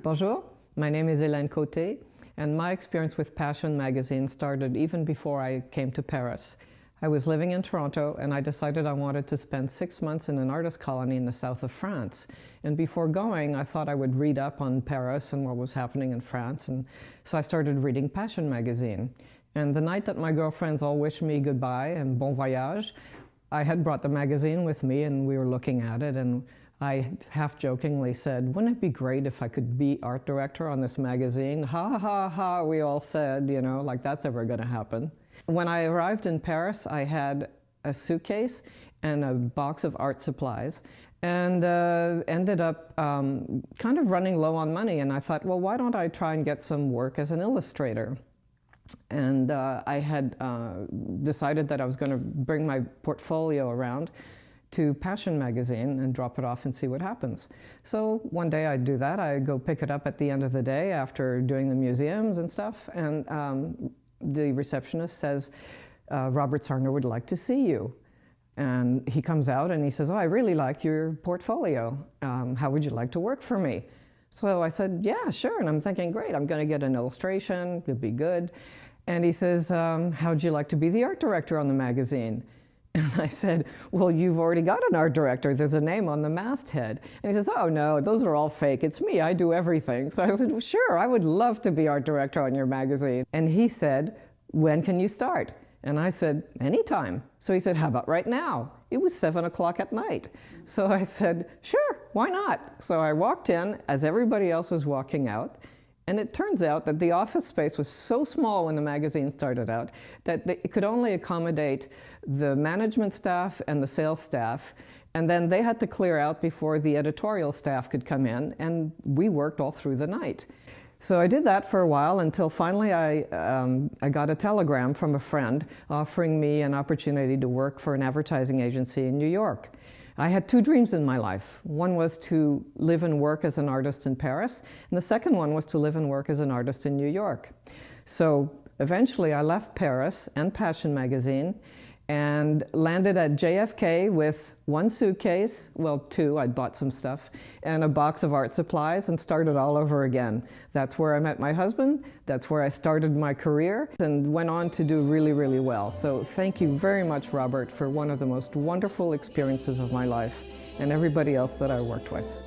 Bonjour, my name is Cote, and my experience with Passion magazine started even before I came to Paris. I was living in Toronto and I decided I wanted to spend 6 months in an artist colony in the south of France. And before going, I thought I would read up on Paris and what was happening in France, and so I started reading Passion magazine. And the night that my girlfriends all wished me goodbye and bon voyage, I had brought the magazine with me and we were looking at it, and I half-jokingly said, wouldn't it be great if I could be art director on this magazine? Ha ha ha, we all said, you know, like that's ever going to happen. When I arrived in Paris, I had a suitcase and a box of art supplies, and ended up kind of running low on money, and I thought, well, why don't I try and get some work as an illustrator? And I had decided that I was going to bring my portfolio around to Passion magazine and drop it off and see what happens. So one day I'd do that. I'd go pick it up at the end of the day after doing the museums and stuff, and the receptionist says, Robert Sarner would like to see you. And he comes out and he says, oh, I really like your portfolio. How would you like to work for me? So I said, yeah, sure. And I'm thinking, great, I'm going to get an illustration, it'll be good. And he says, how'd you like to be the art director on the magazine? And I said, well, you've already got an art director. There's a name on the masthead. And he says, oh, no, those are all fake. It's me. I do everything. So I said, well, sure, I would love to be art director on your magazine. And he said, when can you start? And I said, anytime. So he said, how about right now? It was 7 o'clock at night. So I said, sure, why not? So I walked in as everybody else was walking out. And it turns out that the office space was so small when the magazine started out that it could only accommodate the management staff and the sales staff. And then they had to clear out before the editorial staff could come in, and we worked all through the night. So I did that for a while until finally I got a telegram from a friend offering me an opportunity to work for an advertising agency in New York. I had two dreams in my life. One was to live and work as an artist in Paris, and the second one was to live and work as an artist in New York. So eventually I left Paris and Passion magazine and landed at JFK with one suitcase, well, two, I'd bought some stuff, and a box of art supplies, and started all over again. That's where I met my husband, that's where I started my career, and went on to do really, really well. So thank you very much, Robert, for one of the most wonderful experiences of my life, and everybody else that I worked with.